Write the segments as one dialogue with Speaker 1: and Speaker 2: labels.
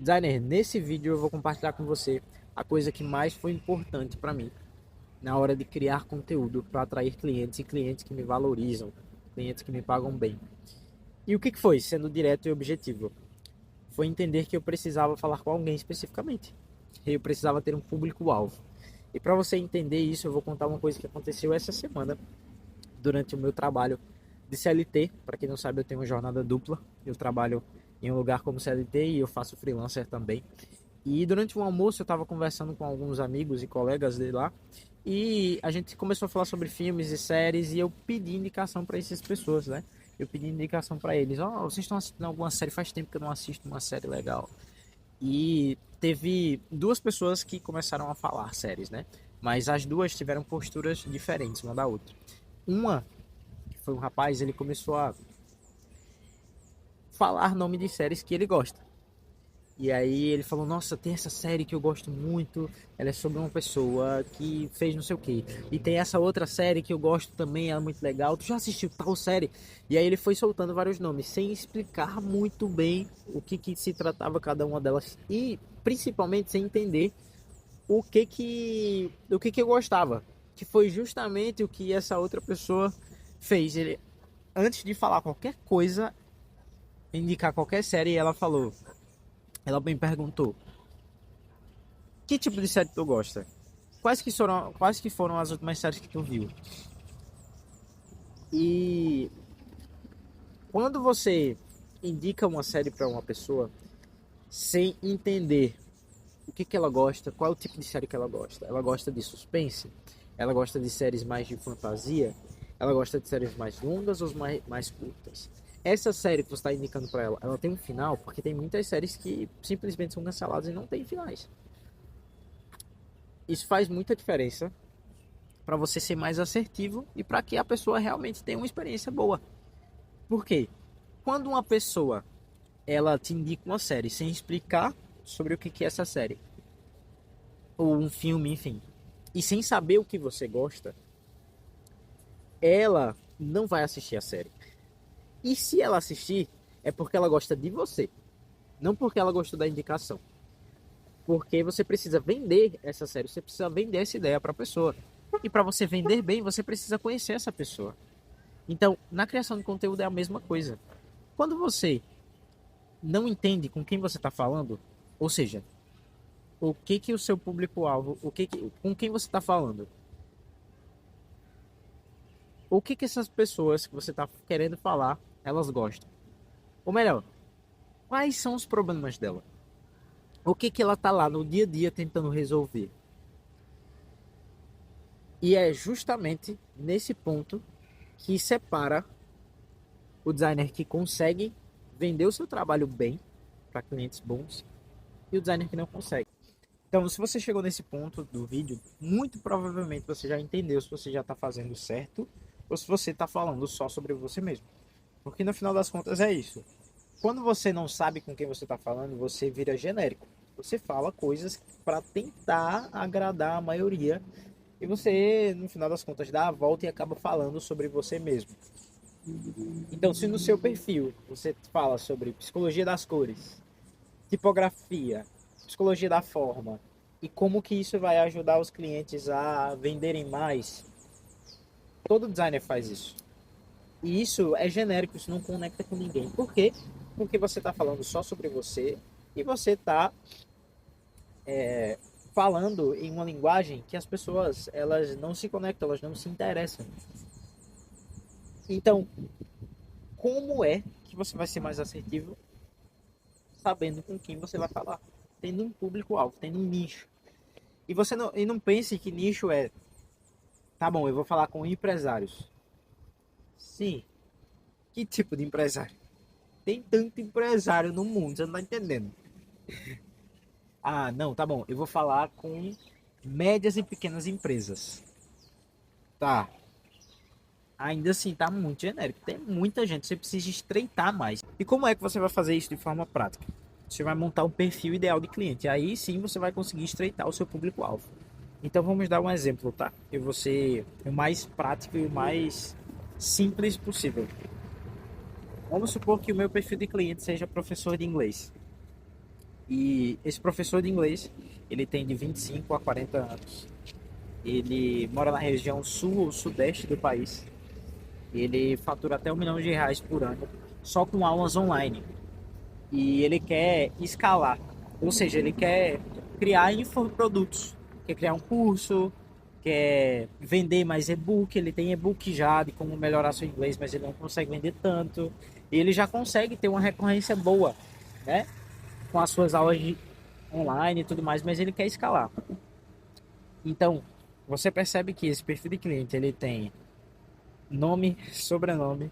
Speaker 1: Designer, nesse vídeo eu vou compartilhar com você a coisa que mais foi importante para mim na hora de criar conteúdo para atrair clientes e clientes que me valorizam, clientes que me pagam bem. E o que foi, sendo direto e objetivo? Foi entender que eu precisava falar com alguém especificamente. Eu precisava ter um público-alvo. E para você entender isso, eu vou contar uma coisa que aconteceu essa semana durante o meu trabalho de CLT. Para quem não sabe, eu tenho uma jornada dupla. Eu trabalho em um lugar como CLT e eu faço freelancer também. E durante um almoço eu estava conversando com alguns amigos e colegas de lá e a gente começou a falar sobre filmes e séries e eu pedi indicação para essas pessoas, né? Eu pedi indicação para eles. Ó, vocês estão assistindo alguma série? Faz tempo que eu não assisto uma série legal. E teve duas pessoas que começaram a falar séries, né? Mas as duas tiveram posturas diferentes uma da outra. Uma, que foi um rapaz, ele começou a falar nome de séries que ele gosta. E aí ele falou, nossa, tem essa série que eu gosto muito, ela é sobre uma pessoa que fez não sei o que. E tem essa outra série que eu gosto também, ela é muito legal. Tu já assistiu tal série? E aí ele foi soltando vários nomes, sem explicar muito bem que se tratava cada uma delas. E principalmente sem entender o que eu gostava. Que foi justamente o que essa outra pessoa fez. Ele, antes de falar qualquer coisa, indicar qualquer série, ela falou... Ela me perguntou: que tipo de série tu gosta? Quais que foram as últimas séries que tu viu? E quando você indica uma série para uma pessoa sem entender o que ela gosta, qual é o tipo de série que ela gosta de suspense, ela gosta de séries mais de fantasia, ela gosta de séries mais longas ou mais curtas. Essa série que você está indicando para ela, ela tem um final, porque tem muitas séries que simplesmente são canceladas e não tem finais. Isso faz muita diferença para você ser mais assertivo e para que a pessoa realmente tenha uma experiência boa. Por quê? Quando uma pessoa ela te indica uma série sem explicar sobre o que é essa série, ou um filme, enfim, e sem saber o que você gosta, ela não vai assistir a série. E se ela assistir, é porque ela gosta de você, não porque ela gostou da indicação. Porque você precisa vender essa série, você precisa vender essa ideia para a pessoa. E para você vender bem, você precisa conhecer essa pessoa. Então, na criação de conteúdo é a mesma coisa. Quando você não entende com quem você está falando, ou seja, o seu público-alvo, com quem você está falando, o que essas pessoas que você está querendo falar, elas gostam. Ou melhor, quais são os problemas dela? O que ela está lá no dia a dia tentando resolver? E é justamente nesse ponto que separa o designer que consegue vender o seu trabalho bem para clientes bons e o designer que não consegue. Então, se você chegou nesse ponto do vídeo, muito provavelmente você já entendeu se você já está fazendo certo ou se você está falando só sobre você mesmo. Porque no final das contas é isso. Quando você não sabe com quem você está falando, você vira genérico. Você fala coisas para tentar agradar a maioria e você, no final das contas, dá a volta e acaba falando sobre você mesmo. Então, se no seu perfil você fala sobre psicologia das cores, tipografia, psicologia da forma e como que isso vai ajudar os clientes a venderem mais, todo designer faz isso. E isso é genérico, isso não conecta com ninguém. Por quê? Porque você está falando só sobre você e você está falando em uma linguagem que as pessoas elas não se conectam, elas não se interessam. Então, como é que você vai ser mais assertivo sabendo com quem você vai falar? Tendo um público-alvo, tendo um nicho. E não pense que nicho é, tá bom, eu vou falar com empresários. Sim, que tipo de empresário? Tem tanto empresário no mundo, você não tá entendendo. Ah, não, tá bom, eu vou falar com médias e pequenas empresas. Tá, ainda assim tá muito genérico. Tem muita gente, você precisa estreitar mais. E como é que você vai fazer isso de forma prática? Você vai montar um perfil ideal de cliente. Aí sim você vai conseguir estreitar o seu público-alvo. Então vamos dar um exemplo, tá? Eu vou ser o mais prático e o mais simples possível. Vamos supor que o meu perfil de cliente seja professor de inglês. E esse professor de inglês, ele tem de 25 a 40 anos. Ele mora na região sul ou sudeste do país. Ele fatura até R$ 1 milhão por ano, só com aulas online. E ele quer escalar, ou seja, ele quer criar infoprodutos, quer criar um curso, quer vender mais e-book. Ele tem e-book já de como melhorar seu inglês, mas ele não consegue vender tanto. E ele já consegue ter uma recorrência boa, né? Com as suas aulas online e tudo mais, mas ele quer escalar. Então, você percebe que esse perfil de cliente ele tem nome, sobrenome,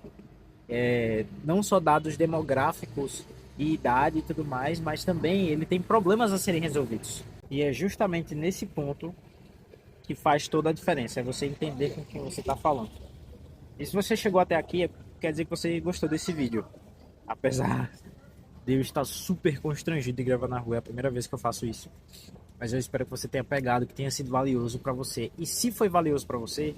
Speaker 1: não só dados demográficos e idade e tudo mais, mas também ele tem problemas a serem resolvidos. E é justamente nesse ponto que faz toda a diferença, é você entender com quem você está falando. E se você chegou até aqui, quer dizer que você gostou desse vídeo. Apesar de eu estar super constrangido de gravar na rua, é a primeira vez que eu faço isso. Mas eu espero que você tenha pegado, que tenha sido valioso para você. E se foi valioso para você,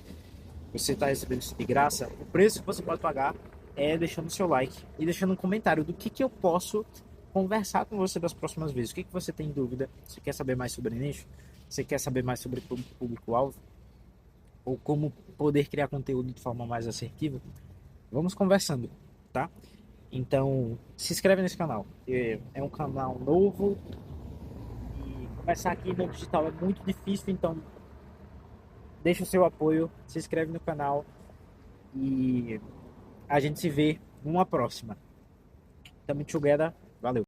Speaker 1: você está recebendo isso de graça, o preço que você pode pagar é deixando seu like e deixando um comentário do que eu posso conversar com você das próximas vezes. O que você tem dúvida? Você quer saber mais sobre nicho? Você quer saber mais sobre público-alvo? Ou como poder criar conteúdo de forma mais assertiva? Vamos conversando, tá? Então, se inscreve nesse canal. É um canal novo e começar aqui no digital é muito difícil, então deixa o seu apoio, se inscreve no canal e a gente se vê numa próxima. Tamo together.